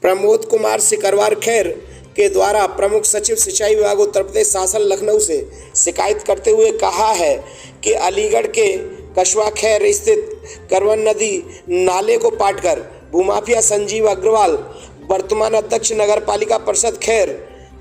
प्रमोद कुमार सिकरवार खैर के द्वारा प्रमुख सचिव सिंचाई विभाग उत्तर प्रदेश शासन लखनऊ से शिकायत करते हुए कहा है कि अलीगढ़ के कस्बा खैर स्थित करवन नदी नाले को पाटकर भूमाफिया संजीव अग्रवाल वर्तमान अध्यक्ष नगर पालिका परिषद खैर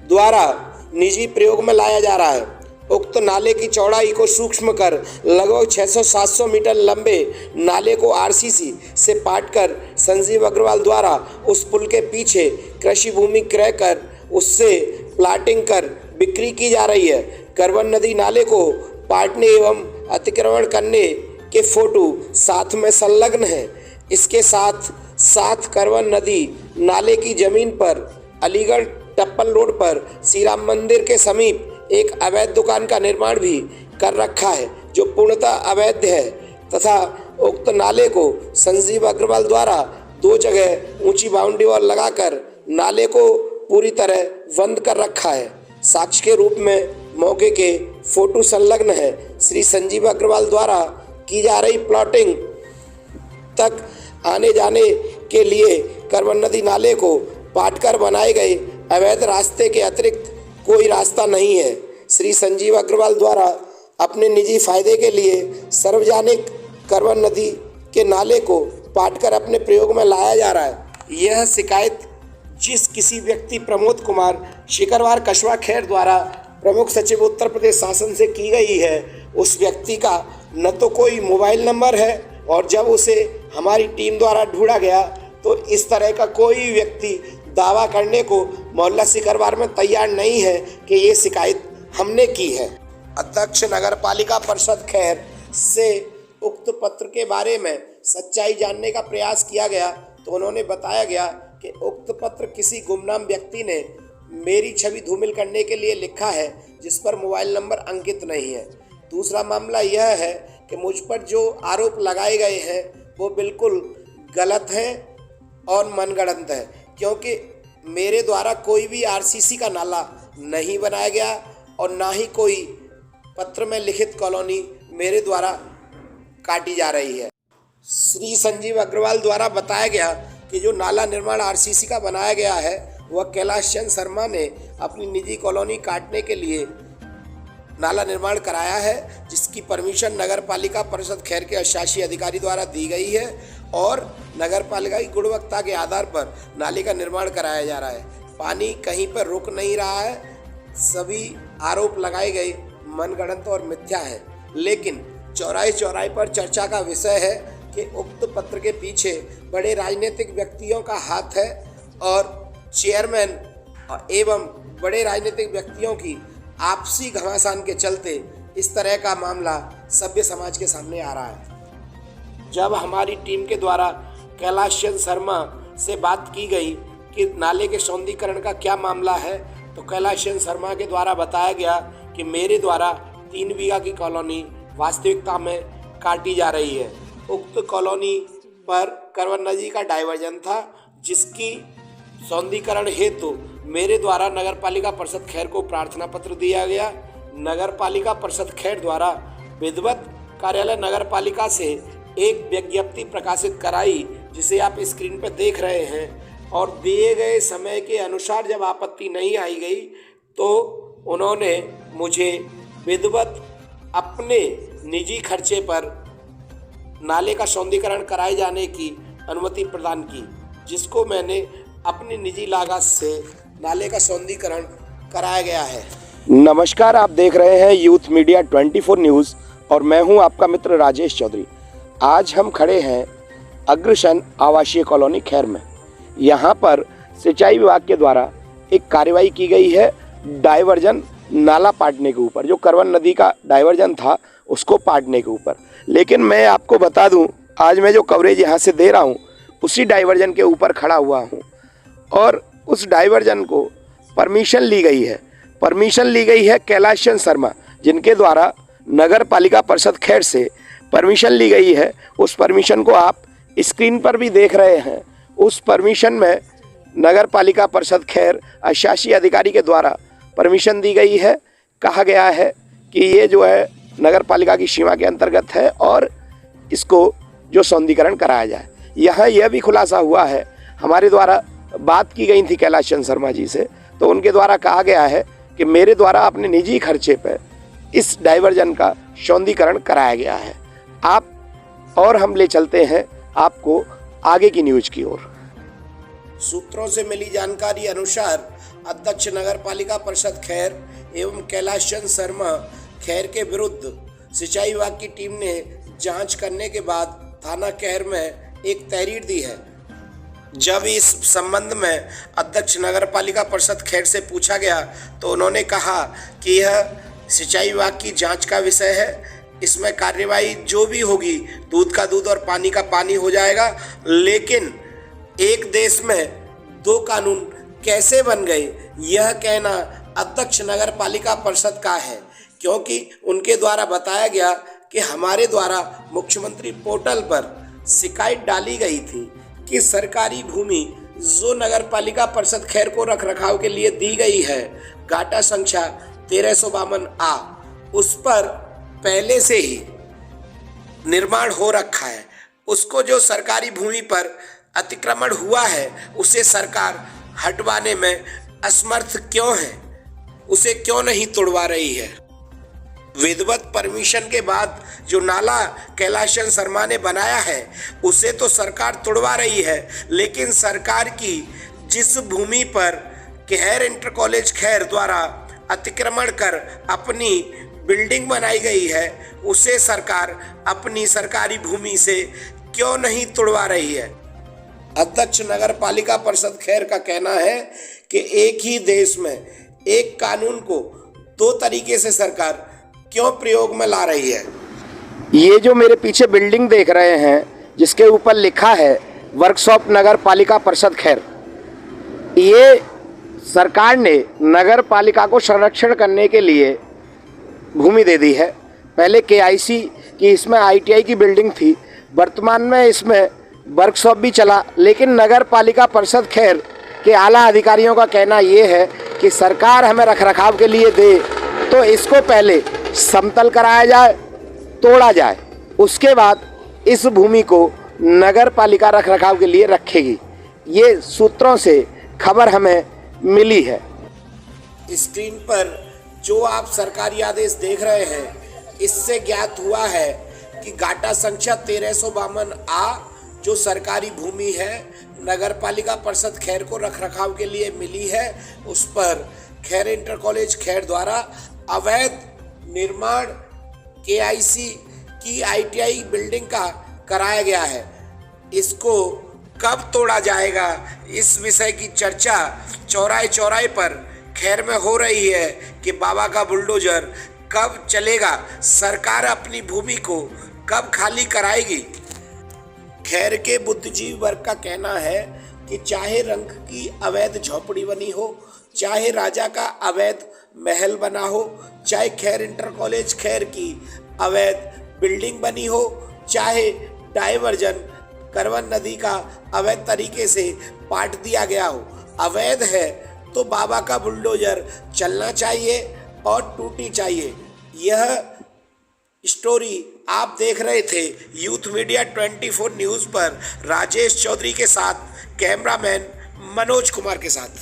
द्वारा निजी प्रयोग में लाया जा रहा है। उक्त नाले की चौड़ाई को सूक्ष्म कर लगभग 600-700 मीटर लंबे नाले को आरसीसी से पाटकर संजीव अग्रवाल द्वारा उस पुल के पीछे कृषि भूमि क्रय कर उससे प्लाटिंग कर बिक्री की जा रही है। करवन नदी नाले को पाटने एवं अतिक्रमण करने के फोटो साथ में संलग्न है। इसके साथ साथ करवन नदी नाले की जमीन पर अलीगढ़ टप्पल रोड पर श्री राम मंदिर के समीप एक अवैध दुकान का निर्माण भी कर रखा है जो पूर्णतः अवैध है तथा उक्त नाले को संजीव अग्रवाल द्वारा 2 जगह ऊंची बाउंड्री वॉल लगाकर नाले को पूरी तरह बंद कर रखा है। साक्ष्य के रूप में मौके के फोटो संलग्न है। श्री संजीव अग्रवाल द्वारा की जा रही प्लॉटिंग तक आने जाने के लिए करवन नदी नाले को पाटकर बनाए गए अवैध रास्ते के अतिरिक्त कोई रास्ता नहीं है। श्री संजीव अग्रवाल द्वारा अपने निजी फायदे के लिए सार्वजनिक करवन नदी के नाले को पाटकर अपने प्रयोग में लाया जा रहा है। यह शिकायत जिस किसी व्यक्ति प्रमोद कुमार सिकरवार कस्बा खैर द्वारा प्रमुख सचिव उत्तर प्रदेश शासन से की गई है, उस व्यक्ति का न तो कोई मोबाइल नंबर है और जब उसे हमारी टीम द्वारा ढूंढा गया तो इस तरह का कोई व्यक्ति दावा करने को मोहल्ला सिकरवार में तैयार नहीं है कि ये शिकायत हमने की है। अध्यक्ष नगर पालिका परिषद खैर से उक्त पत्र के बारे में सच्चाई जानने का प्रयास किया गया तो उन्होंने बताया गया कि उक्त पत्र किसी गुमनाम व्यक्ति ने मेरी छवि धूमिल करने के लिए लिखा है जिस पर मोबाइल नंबर अंकित नहीं है। दूसरा मामला यह है कि मुझ पर जो आरोप लगाए गए हैं वो बिल्कुल गलत हैं और मनगढ़ंत है, क्योंकि मेरे द्वारा कोई भी आरसीसी का नाला नहीं बनाया गया और ना ही कोई पत्र में लिखित कॉलोनी मेरे द्वारा काटी जा रही है। श्री संजीव अग्रवाल द्वारा बताया गया कि जो नाला निर्माण आरसीसी का बनाया गया है वह कैलाश चंद शर्मा ने अपनी निजी कॉलोनी काटने के लिए नाला निर्माण कराया है, जिसकी परमिशन नगर पालिका परिषद खैर के शासी अधिकारी द्वारा दी गई है और नगर पालिका की गुणवत्ता के आधार पर नाले का निर्माण कराया जा रहा है। पानी कहीं पर रुक नहीं रहा है। सभी आरोप लगाए गए मनगढ़ंत और मिथ्या है, लेकिन चौराहे पर चर्चा का विषय है कि उक्त पत्र के पीछे बड़े राजनीतिक व्यक्तियों का हाथ है और चेयरमैन एवं बड़े राजनीतिक व्यक्तियों की आपसी घमासान के चलते इस तरह का मामला सभ्य समाज के सामने आ रहा है। जब हमारी टीम के द्वारा कैलाश चंद शर्मा से बात की गई कि नाले के सौंदर्यीकरण का क्या मामला है तो कैलाश चंद शर्मा के द्वारा बताया गया कि मेरे द्वारा 3 बीघा की कॉलोनी वास्तविकता में काटी जा रही है। उक्त कॉलोनी पर करवन नदी का डाइवर्जन था, जिसकी सौंदर्यीकरण हेतु मेरे द्वारा नगर पालिका परिषद खैर को प्रार्थना पत्र दिया गया। नगर पालिका परिषद खैर द्वारा विधिवत कार्यालय नगर पालिका से एक विज्ञप्ति प्रकाशित कराई, जिसे आप स्क्रीन पर देख रहे हैं, और दिए गए समय के अनुसार जब आपत्ति नहीं आई गई तो उन्होंने मुझे विधिवत अपने निजी खर्चे पर नाले का सौंदर्यीकरण कराए जाने की अनुमति प्रदान की, जिसको मैंने अपनी निजी लागत से नाले का सौंदर्यीकरण कराया गया है। नमस्कार, आप देख रहे हैं यूथ मीडिया 24 न्यूज़ और मैं हूं आपका मित्र राजेश चौधरी। आज हम खड़े हैं अग्रसेन आवासीय कॉलोनी खैर में। यहां पर सिंचाई विभाग के द्वारा एक कार्रवाई की गई है डाइवर्जन नाला पाटने के ऊपर, जो करवन नदी का डाइवर्जन था उसको पाटने के ऊपर। लेकिन मैं आपको बता दूं, आज मैं जो कवरेज यहाँ से दे रहा हूँ उसी डाइवर्जन के ऊपर खड़ा हुआ हूँ और उस डाइवर्जन को परमिशन ली गई है। परमिशन ली गई है कैलाश चंद शर्मा, जिनके द्वारा नगर पालिका परिषद खैर से परमिशन ली गई है। उस परमिशन को आप स्क्रीन पर भी देख रहे हैं। उस परमिशन में नगर पालिका परिषद खैर शासी अधिकारी के द्वारा परमिशन दी गई है। कहा गया है कि ये जो है नगर पालिका की सीमा के अंतर्गत है और इसको जो सौंदर्यीकरण कराया जाए। यहाँ यह भी खुलासा हुआ है हमारे द्वारा बात की गई थी कैलाश चंद्र शर्मा जी से, तो उनके द्वारा कहा गया है कि मेरे द्वारा अपने निजी खर्चे पर इस डाइवर्जन का सौंदर्यीकरण कराया गया है। आप और हम ले चलते हैं आपको आगे की न्यूज की ओर। सूत्रों से मिली जानकारी अनुसार अध्यक्ष नगर पालिका परिषद खैर एवं कैलाश चंद्र शर्मा खैर के विरुद्ध सिंचाई विभाग की टीम ने जांच करने के बाद थाना खैर में एक तहरीर दी है। जब इस संबंध में अध्यक्ष नगर पालिका परिषद खैर से पूछा गया तो उन्होंने कहा कि यह सिंचाई विभाग की जांच का विषय है, इसमें कार्यवाही जो भी होगी दूध का दूध और पानी का पानी हो जाएगा। लेकिन एक देश में दो कानून कैसे बन गए, यह कहना अध्यक्ष नगर पालिका परिषद का है, क्योंकि उनके द्वारा बताया गया कि हमारे द्वारा मुख्यमंत्री पोर्टल पर शिकायत डाली गई थी कि सरकारी भूमि जो नगर पालिका परिषद खैर को रखरखाव के लिए दी गई है, गाटा संख्या 1352 आ, उस पर पहले से ही निर्माण हो रखा है। उसको जो सरकारी भूमि पर अतिक्रमण हुआ है उसे सरकार हटवाने में असमर्थ क्यों है, उसे क्यों नहीं तोड़वा रही है। विधिवत परमिशन के बाद जो नाला कैलाश चंद्र शर्मा ने बनाया है उसे तो सरकार तोड़वा रही है, लेकिन सरकार की जिस भूमि पर खैर इंटर कॉलेज खैर द्वारा अतिक्रमण कर अपनी बिल्डिंग बनाई गई है उसे सरकार अपनी सरकारी भूमि से क्यों नहीं तोड़वा रही है। अध्यक्ष नगर पालिका परिषद खैर का कहना है कि एक ही देश में एक कानून को दो तरीके से सरकार क्यों प्रयोग में ला रही है। ये जो मेरे पीछे बिल्डिंग देख रहे हैं जिसके ऊपर लिखा है वर्कशॉप नगर पालिका परिषद खैर, ये सरकार ने नगर पालिका को संरक्षण करने के लिए भूमि दे दी है। पहले केआईसी की इसमें आईटीआई की बिल्डिंग थी, वर्तमान में इसमें वर्कशॉप भी चला, लेकिन नगर पालिका परिषद खैर के आला अधिकारियों का कहना ये है कि सरकार हमें रखरखाव के लिए दे तो इसको पहले समतल कराया जाए, तोड़ा जाए, उसके बाद इस भूमि को नगर पालिका रखरखाव के लिए रखेगी। ये सूत्रों से खबर हमें मिली है। स्क्रीन पर जो आप सरकारी आदेश देख रहे हैं इससे ज्ञात हुआ है कि गाटा संख्या 1352 आ जो सरकारी भूमि है नगर पालिका परिषद खैर को रखरखाव के लिए मिली है, उस पर खैर इंटर कॉलेज खैर द्वारा अवैध निर्माण केआईसी की आईटीआई बिल्डिंग का कराया गया है। इसको कब तोड़ा जाएगा इस विषय की चर्चा चौराहे चौराहे पर खैर में हो रही है कि बाबा का बुलडोजर कब चलेगा, सरकार अपनी भूमि को कब खाली कराएगी। खैर के बुद्धिजीवी वर्ग का कहना है कि चाहे रंग की अवैध झोपड़ी बनी हो, चाहे राजा का अवैध महल बना हो, चाहे खैर इंटर कॉलेज खैर की अवैध बिल्डिंग बनी हो, चाहे डाइवर्जन करवन नदी का अवैध तरीके से पाट दिया गया हो, अवैध है तो बाबा का बुलडोजर चलना चाहिए और टूटनी चाहिए। यह स्टोरी आप देख रहे थे यूथ मीडिया 24 न्यूज़ पर राजेश चौधरी के साथ, कैमरामैन मनोज कुमार के साथ।